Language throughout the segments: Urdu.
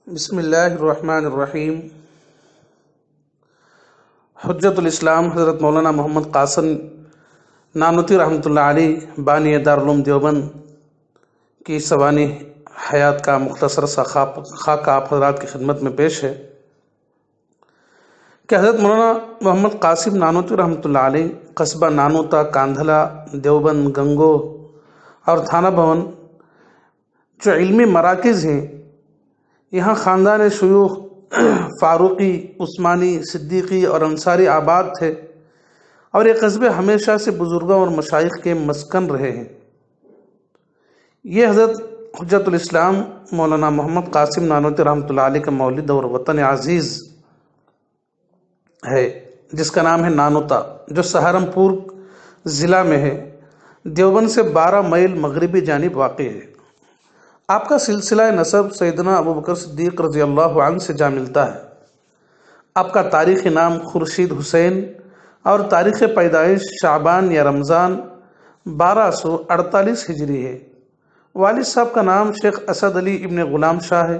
بسم اللہ الرحمن الرحیم۔ حجت الاسلام حضرت مولانا محمد قاسم نانوتوی رحمۃ اللہ علیہ بانی دارالعلوم دیوبند کی سوانح حیات کا مختصر سا خاکہ آپ حضرات کی خدمت میں پیش ہے کہ حضرت مولانا محمد قاسم نانوتوی رحمۃ اللہ علیہ قصبہ نانوتا، کاندھلا، دیوبند، گنگو اور تھانہ بھون جو علمی مراکز ہیں، یہاں خاندان شیوخ فاروقی، عثمانی، صدیقی اور انصاری آباد تھے اور یہ قصبے ہمیشہ سے بزرگوں اور مشائخ کے مسکن رہے ہیں۔ یہ حضرت حجت الاسلام مولانا محمد قاسم نانوتوی رحمۃ اللہ علیہ کا مولد اور وطن عزیز ہے، جس کا نام ہے نانوتا، جو سہارنپور ضلع میں ہے، دیوبند سے 12 میل مغربی جانب واقع ہے۔ آپ کا سلسلہ نسب سیدنا ابوبکر صدیق رضی اللہ عنہ سے جا ملتا ہے۔ آپ کا تاریخی نام خورشید حسین اور تاریخ پیدائش شعبان یا رمضان 1248 ہجری ہے۔ والد صاحب کا نام شیخ اسد علی ابن غلام شاہ ہے،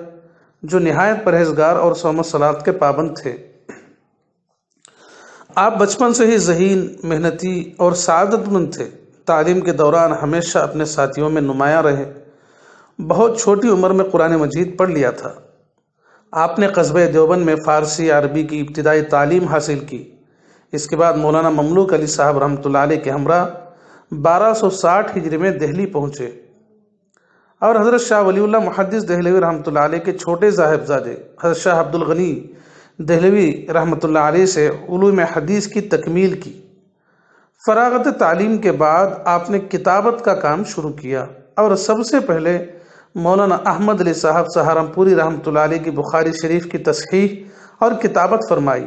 جو نہایت پرہیزگار اور صوم و صلات کے پابند تھے۔ آپ بچپن سے ہی ذہین، محنتی اور سعادت مند تھے۔ تعلیم کے دوران ہمیشہ اپنے ساتھیوں میں نمایاں رہے۔ بہت چھوٹی عمر میں قرآن مجید پڑھ لیا تھا۔ آپ نے قصبہ دیوبند میں فارسی عربی کی ابتدائی تعلیم حاصل کی۔ اس کے بعد مولانا مملوک علی صاحب رحمۃ اللہ علیہ کے ہمراہ 1260 ہجری میں دہلی پہنچے اور حضرت شاہ ولی اللہ محدث دہلوی رحمۃ اللہ علیہ کے چھوٹے صاحبزادے حضرت شاہ عبد الغنی دہلوی رحمۃ اللہ علیہ سے علوم حدیث کی تکمیل کی۔ فراغت تعلیم کے بعد آپ نے کتابت کا کام شروع کیا اور سب سے پہلے مولانا احمد علی صاحب سہارنپوری رحمۃ اللہ علیہ کی بخاری شریف کی تصحیح اور کتابت فرمائی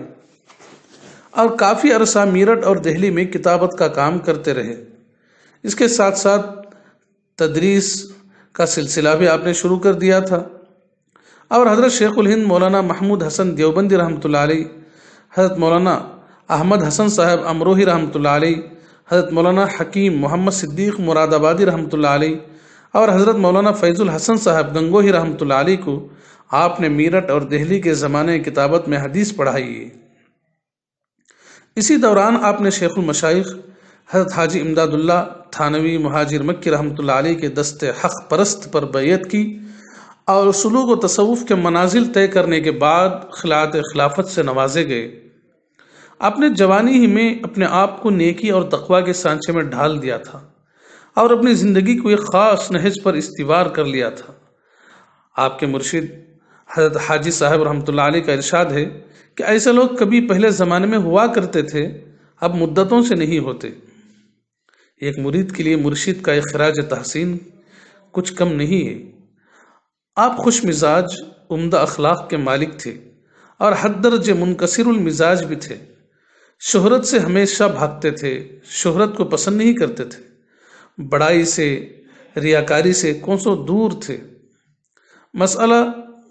اور کافی عرصہ میرٹھ اور دہلی میں کتابت کا کام کرتے رہے۔ اس کے ساتھ ساتھ تدریس کا سلسلہ بھی آپ نے شروع کر دیا تھا اور حضرت شیخ الہند مولانا محمود حسن دیوبندی رحمۃ اللہ علیہ، حضرت مولانا احمد حسن صاحب امروہی رحمۃ اللہ علیہ، حضرت مولانا حکیم محمد صدیق مراد آبادی رحمۃ اللہ علیہ اور حضرت مولانا فیض الحسن صاحب گنگوہی رحمۃ اللہ علیہ کو آپ نے میرٹھ اور دہلی کے زمانے کتابت میں حدیث پڑھائی ہے۔ اسی دوران آپ نے شیخ المشائخ حضرت حاجی امداد اللہ تھانوی مہاجر مکی رحمۃ اللہ علیہ کے دست حق پرست پر بیعت کی اور سلوک و تصوف کے منازل طے کرنے کے بعد خلعت خلافت سے نوازے گئے۔ آپ نے جوانی ہی میں اپنے آپ کو نیکی اور تقوی کے سانچے میں ڈھال دیا تھا اور اپنی زندگی کو ایک خاص نہج پر استوار کر لیا تھا۔ آپ کے مرشد حضرت حاجی صاحب رحمۃ اللہ علیہ کا ارشاد ہے کہ ایسے لوگ کبھی پہلے زمانے میں ہوا کرتے تھے، اب مدتوں سے نہیں ہوتے۔ ایک مرید کے لیے مرشد کا خراج تحسین کچھ کم نہیں ہے۔ آپ خوش مزاج، عمدہ اخلاق کے مالک تھے اور حد درجے منکسر المزاج بھی تھے۔ شہرت سے ہمیشہ بھاگتے تھے، شہرت کو پسند نہیں کرتے تھے۔ بڑائی سے، ریاکاری سے کوسوں دور تھے۔ مسئلہ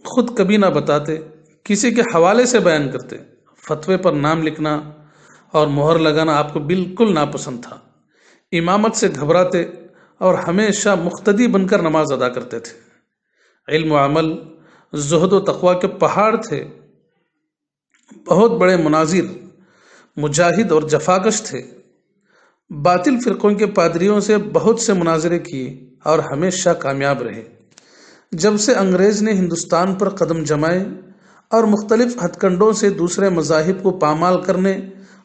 خود کبھی نہ بتاتے، کسی کے حوالے سے بیان کرتے۔ فتوے پر نام لکھنا اور مہر لگانا آپ کو بالکل ناپسند تھا۔ امامت سے گھبراتے اور ہمیشہ مقتدی بن کر نماز ادا کرتے تھے۔ علم و عمل، زہد و تقوی کے پہاڑ تھے۔ بہت بڑے مناظر، مجاہد اور جفاکش تھے۔ باطل فرقوں کے پادریوں سے بہت سے مناظرے کیے اور ہمیشہ کامیاب رہے۔ جب سے انگریز نے ہندوستان پر قدم جمائے اور مختلف ہتھ کنڈوں سے دوسرے مذاہب کو پامال کرنے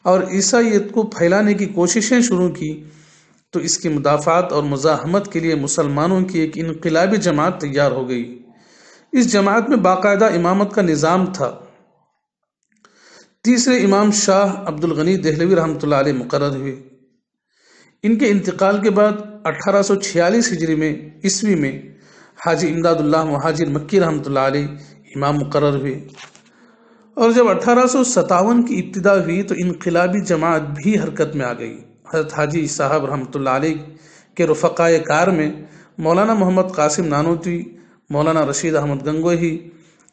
اور عیسائیت کو پھیلانے کی کوششیں شروع کی، تو اس کی مدافعت اور مزاحمت کے لیے مسلمانوں کی ایک انقلابی جماعت تیار ہو گئی۔ اس جماعت میں باقاعدہ امامت کا نظام تھا۔ تیسرے امام شاہ عبد الغنی دہلوی رحمۃ اللہ علیہ مقرر ہوئے۔ ان کے انتقال کے بعد 1846 ہجری میں عیسوی میں حاجی امداد اللہ مہاجر مکی رحمۃ اللہ علیہ امام مقرر ہوئے، اور جب 1857 کی ابتدا ہوئی تو انقلابی جماعت بھی حرکت میں آ گئی۔ حضرت حاجی صاحب رحمۃ اللہ علیہ کے رفقائے کار میں مولانا محمد قاسم نانوتوی، مولانا رشید احمد گنگوہی،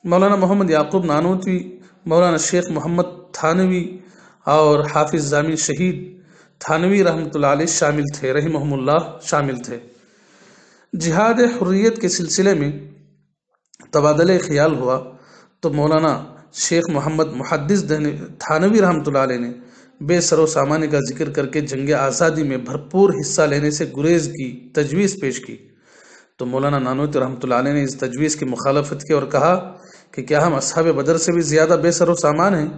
مولانا محمد یعقوب نانوتوی، مولانا شیخ محمد تھانوی اور حافظ ضامن شہید تھانوی رحمۃ اللہ علیہ شامل تھے، رحمہم اللہ شامل تھے۔ جہاد حریت کے سلسلے میں تبادلہ خیال ہوا تو مولانا شیخ محمد محدث تھانوی رحمۃ اللہ علیہ نے بے سر و سامانے کا ذکر کر کے جنگ آزادی میں بھرپور حصہ لینے سے گریز کی تجویز پیش کی، تو مولانا نانوتوی رحمۃ اللہ علیہ نے اس تجویز کی مخالفت کی اور کہا کہ کیا ہم اصحاب بدر سے بھی زیادہ بے سر و سامان ہیں؟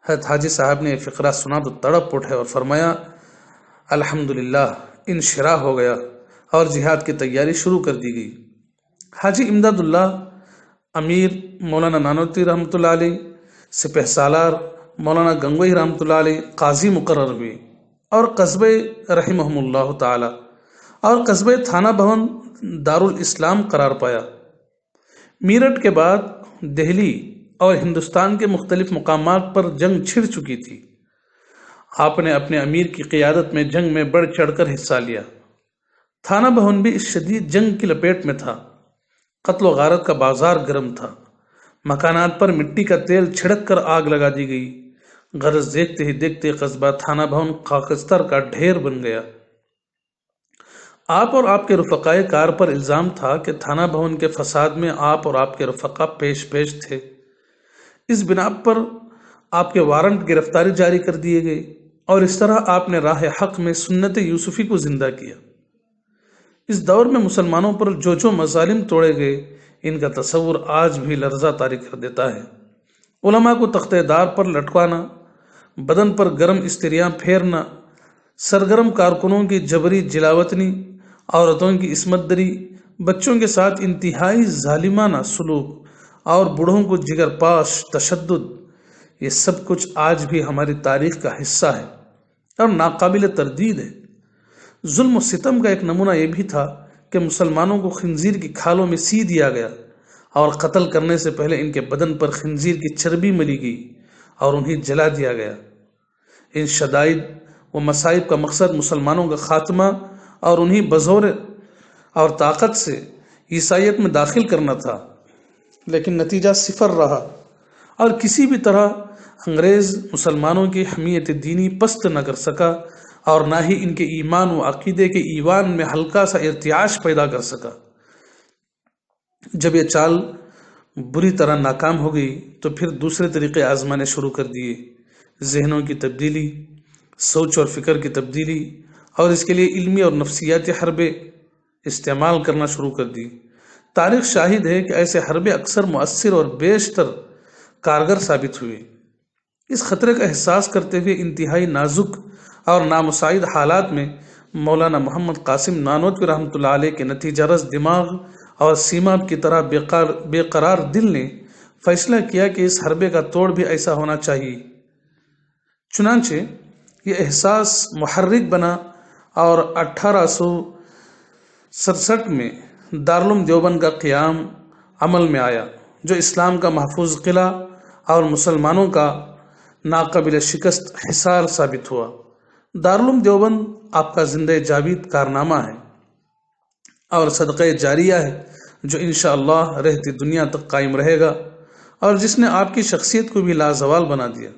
حضرت حاجی صاحب نے یہ فقرہ سنا تو تڑپ اٹھے اور فرمایا الحمدللہ انشراح ہو گیا اور جہاد کی تیاری شروع کر دی گئی۔ حاجی امداد اللہ امیر مولانا نانوتوی رحمۃ اللہ علیہ، سپہ سالار مولانا گنگوئی رحمۃ اللہ علیہ قاضی مقرر ہوئے اور قصبے رحمہم اللہ تعالی اور قصبے تھانہ بھون دارالاسلام قرار پایا۔ میرٹھ کے بعد دہلی اور ہندوستان کے مختلف مقامات پر جنگ چھڑ چکی تھی۔ آپ نے اپنے امیر کی قیادت میں جنگ میں بڑھ چڑھ کر حصہ لیا۔ تھانہ بھون بھی اس شدید جنگ کی لپیٹ میں تھا۔ قتل و غارت کا بازار گرم تھا، مکانات پر مٹی کا تیل چھڑک کر آگ لگا دی گئی۔ غرض دیکھتے ہی دیکھتے قصبہ تھانہ بھون خاکستر کا ڈھیر بن گیا۔ آپ اور آپ کے رفقائے کار پر الزام تھا کہ تھانہ بھون کے فساد میں آپ اور آپ کے رفقا پیش تھے۔ اس بنا پر آپ کے وارنٹ گرفتاری جاری کر دیے گئے اور اس طرح آپ نے راہ حق میں سنت یوسفی کو زندہ کیا۔ اس دور میں مسلمانوں پر جو مظالم توڑے گئے ان کا تصور آج بھی لرزہ طاری کر دیتا ہے۔ علماء کو تختے دار پر لٹکوانا، بدن پر گرم استریاں پھیرنا، سرگرم کارکنوں کی جبری جلاوطنی، عورتوں کی عصمت دری، بچوں کے ساتھ انتہائی ظالمانہ سلوک اور بوڑھوں کو جگر پاش تشدد، یہ سب کچھ آج بھی ہماری تاریخ کا حصہ ہے اور ناقابل تردید ہے۔ ظلم و ستم کا ایک نمونہ یہ بھی تھا کہ مسلمانوں کو خنزیر کی کھالوں میں سی دیا گیا اور قتل کرنے سے پہلے ان کے بدن پر خنزیر کی چربی ملی گئی اور انہیں جلا دیا گیا۔ ان شدائد و مصائب کا مقصد مسلمانوں کا خاتمہ اور انہیں بزور اور طاقت سے عیسائیت میں داخل کرنا تھا، لیکن نتیجہ صفر رہا اور کسی بھی طرح انگریز مسلمانوں کی حمیت دینی پست نہ کر سکا اور نہ ہی ان کے ایمان و عقیدے کے ایوان میں ہلکا سا ارتعاش پیدا کر سکا۔ جب یہ چال بری طرح ناکام ہو گئی تو پھر دوسرے طریقے آزمانے شروع کر دیے، ذہنوں کی تبدیلی، سوچ اور فکر کی تبدیلی، اور اس کے لیے علمی اور نفسیاتی حربے استعمال کرنا شروع کر دی۔ تاریخ شاہد ہے کہ ایسے حربے اکثر مؤثر اور بیشتر کارگر ثابت ہوئے۔ اس خطرے کا احساس کرتے ہوئے انتہائی نازک اور نامساعد حالات میں مولانا محمد قاسم نانوتوی رحمۃ اللہ علیہ کے نتیجہ رس دماغ اور سیماب کی طرح بے قرار دل نے فیصلہ کیا کہ اس حربے کا توڑ بھی ایسا ہونا چاہیے۔ چنانچہ یہ احساس محرک بنا اور 1867 میں دارالعلوم دیوبند کا قیام عمل میں آیا، جو اسلام کا محفوظ قلعہ اور مسلمانوں کا ناقابل شکست حصار ثابت ہوا۔ دارالعلوم دیوبند آپ کا زندہ جاوید کارنامہ ہے اور صدقہ جاریہ ہے جو انشاءاللہ رہتی دنیا تک قائم رہے گا اور جس نے آپ کی شخصیت کو بھی لازوال بنا دیا۔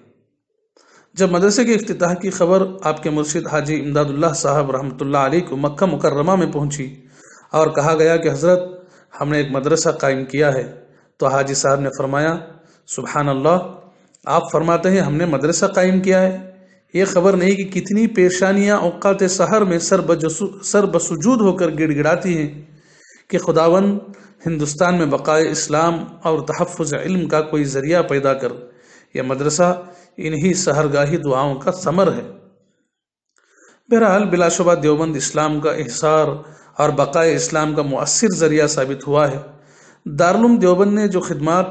جب مدرسے کے افتتاح کی خبر آپ کے مرشد حاجی امداد اللہ صاحب رحمۃ اللہ علیہ کو مکہ مکرمہ میں پہنچی اور کہا گیا کہ حضرت ہم نے ایک مدرسہ قائم کیا ہے، تو حاجی صاحب نے فرمایا سبحان اللہ، آپ فرماتے ہیں ہم نے مدرسہ قائم کیا ہے؟ یہ خبر نہیں کہ کتنی پیشانیاں اوقات سحر میں سر بسجود ہو کر گڑ گڑاتی ہیں کہ خداوند ہندوستان میں بقائے اسلام اور تحفظ علم کا کوئی ذریعہ پیدا کر۔ یہ مدرسہ انہی سحرگاہی دعاؤں کا ثمر ہے۔ بہرحال بلا شبہ دیوبند اسلام کا احصار اور بقائے اسلام کا مؤثر ذریعہ ثابت ہوا ہے۔ دارالعلوم دیوبند نے جو خدمات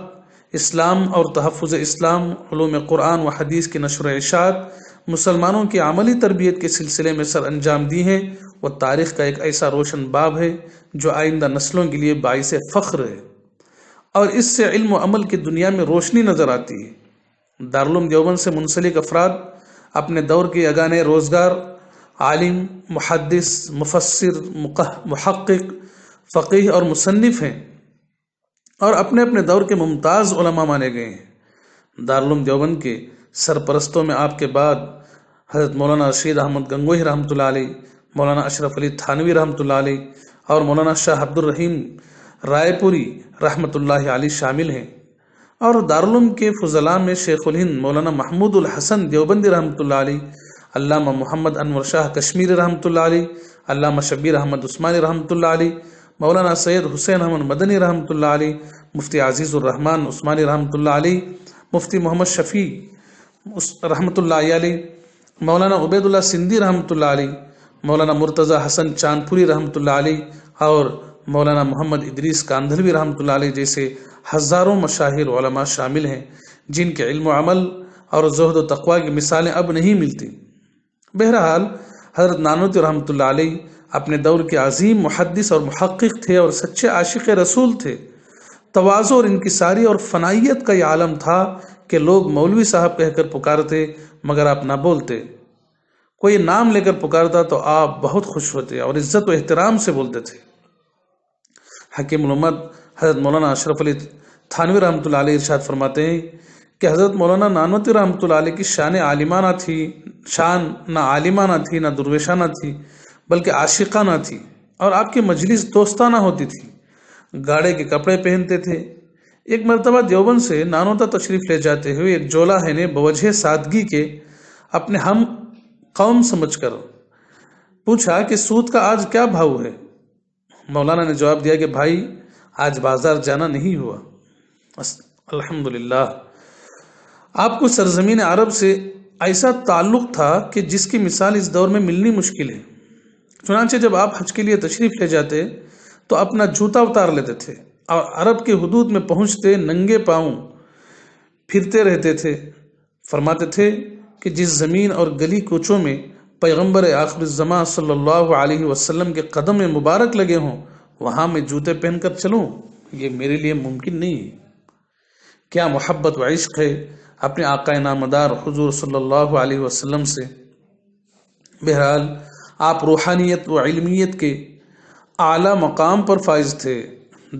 اسلام اور تحفظ اسلام، علوم قرآن و حدیث کی نشر و اشاعت، مسلمانوں کی عملی تربیت کے سلسلے میں سر انجام دی ہیں، وہ تاریخ کا ایک ایسا روشن باب ہے جو آئندہ نسلوں کے لیے باعث فخر ہے اور اس سے علم و عمل کی دنیا میں روشنی نظر آتی ہے۔ دارالعلوم دیوبند سے منسلک افراد اپنے دور کے یگانے روزگار عالم، محدث، مفسر، محقق، فقیہ اور مصنف ہیں اور اپنے اپنے دور کے ممتاز علماء مانے گئے ہیں۔ دارالعلوم دیوبند کے سرپرستوں میں آپ کے بعد حضرت مولانا رشید احمد گنگوہی رحمۃ اللہ علیہ، مولانا اشرف علی تھانوی رحمۃ اللہ علیہ اور مولانا شاہ عبد الرحیم رائے پوری رحمۃ اللہ علیہ شامل ہیں۔ اور دارالعلوم کے فضلاء میں شیخ الہند مولانا محمود الحسن دیوبندی رحمۃ اللہ علیہ، علامہ محمد انور شاہ کشمیری رحمۃ اللہ علیہ، علامہ شبیر احمد عثمانی رحمۃ اللہ علیہ، مولانا سید حسین احمد مدنی رحمۃ اللہ علیہ، مفتی عزیز الرحمن عثمانی رحمۃ اللہ علیہ، مفتی محمد شفیع رحمۃ اللہ علیہ، مولانا عبید اللہ سندھی رحمۃ اللہ علیہ، مولانا مرتضی حسن چاندپوری رحمۃ اللہ علیہ اور مولانا محمد ادریس کاندھلوی رحمۃ اللہ علیہ جیسے ہزاروں مشاہیر علماء شامل ہیں جن کے علم و عمل اور زہد و تقوی کی مثالیں اب نہیں ملتی۔ بہرحال حضرت نانوتوی رحمۃ اللہ علیہ اپنے دور کے عظیم محدث اور محقق تھے اور سچے عاشق رسول تھے۔ تواضع اور انکساری اور فنائیت کا یہ عالم تھا کہ لوگ مولوی صاحب کہہ کر پکارتے مگر آپ نہ بولتے، کوئی نام لے کر پکارتا تو آپ بہت خوش ہوتے اور عزت و احترام سے بولتے تھے۔ حکیم الامت حضرت مولانا اشرف علی تھانوی رحمۃ اللہ علیہ ارشاد فرماتے ہیں کہ حضرت مولانا نانوتوی رحمۃ اللہ علیہ کی شان عالمانہ تھی، شان نہ عالمانہ تھی نہ درویشانہ تھی بلکہ عاشقانہ تھی، اور آپ کی مجلس دوستانہ ہوتی تھی، گاڑے کے کپڑے پہنتے تھے۔ ایک مرتبہ دیوبند سے نانوتا تشریف لے جاتے ہوئے ایک جولاہے نے بوجہ سادگی کے اپنے ہم قوم سمجھ کر پوچھا کہ سود کا آج کیا بھاؤ ہے؟ مولانا نے جواب دیا کہ بھائی آج بازار جانا نہیں ہوا۔ الحمدللہ، آپ کو سرزمین عرب سے ایسا تعلق تھا کہ جس کی مثال اس دور میں ملنی مشکل ہے۔ چنانچہ جب آپ حج کے لیے تشریف لے جاتے تو اپنا جوتا اتار لیتے تھے اور عرب کے حدود میں پہنچتے ننگے پاؤں پھرتے رہتے تھے۔ فرماتے تھے کہ جس زمین اور گلی کوچوں میں پیغمبر آخر الزماں صلی اللہ علیہ وسلم کے قدم مبارک لگے ہوں وہاں میں جوتے پہن کر چلوں، یہ میرے لیے ممکن نہیں ہے۔ کیا محبت و عشق ہے اپنے آقا نامدار حضور صلی اللہ علیہ وسلم سے۔ بہرحال آپ روحانیت و علمیت کے اعلیٰ مقام پر فائز تھے۔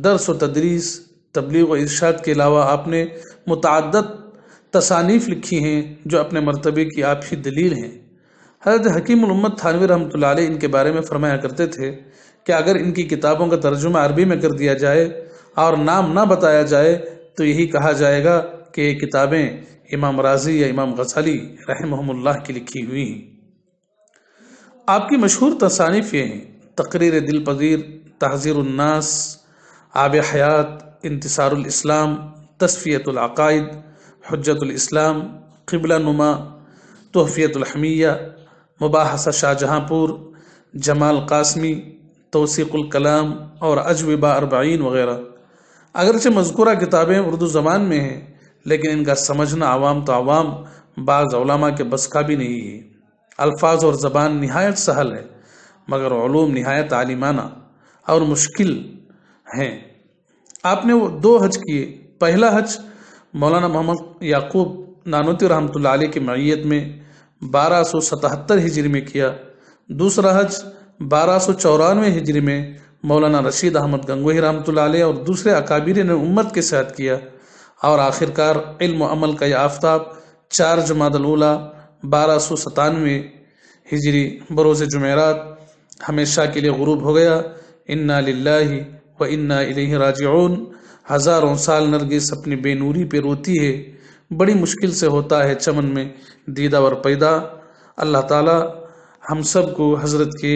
درس و تدریس، تبلیغ و ارشاد کے علاوہ آپ نے متعدد تصانیف لکھی ہیں جو اپنے مرتبے کی آپ ہی دلیل ہیں۔ حضرت حکیم الامت تھانوی رحمۃ اللہ علیہ ان کے بارے میں فرمایا کرتے تھے کہ اگر ان کی کتابوں کا ترجمہ عربی میں کر دیا جائے اور نام نہ بتایا جائے تو یہی کہا جائے گا کہ یہ کتابیں امام رازی یا امام غزالی رحمہم اللہ کی لکھی ہوئی ہیں۔ آپ کی مشہور تصانیف یہ ہیں: تقریر دل پذیر، تحذیر الناس، آب حیات، انتصار الاسلام، تصفیۃ العقائد، حجت الاسلام، قبلہ نما، تحفیۃ الحمیہ، مباحثہ شاہ جہاں پور، جمال قاسمی، توثیق الکلام اور اجوبہ اربعین وغیرہ۔ اگرچہ مذکورہ کتابیں اردو زبان میں ہیں لیکن ان کا سمجھنا عوام تو عوام بعض علماء کے بس کا بھی نہیں ہے۔ الفاظ اور زبان نہایت سہل ہے مگر علوم نہایت عالمانہ اور مشکل ہیں۔ آپ نے وہ 2 حج کیے۔ پہلا حج مولانا محمد یعقوب نانوتوی رحمۃ اللہ علیہ کی معیت میں 1277 ہجری میں کیا۔ دوسرا حج 1294 ہجری میں مولانا رشید احمد گنگوہی رحمۃ اللہ علیہ اور دوسرے اکابرین نے امت کے ساتھ کیا، اور آخرکار علم و عمل کا یہ آفتاب 4 جمادی الاولیٰ 1297 ہجری بروز جمعرات ہمیشہ کے لیے غروب ہو گیا۔ انا للہ و انا الیہ راجعون۔ ہزاروں سال نرگس اپنی بے نوری پہ روتی ہے، بڑی مشکل سے ہوتا ہے چمن میں دیدہ اور پیدا۔ اللہ تعالی ہم سب کو حضرت کے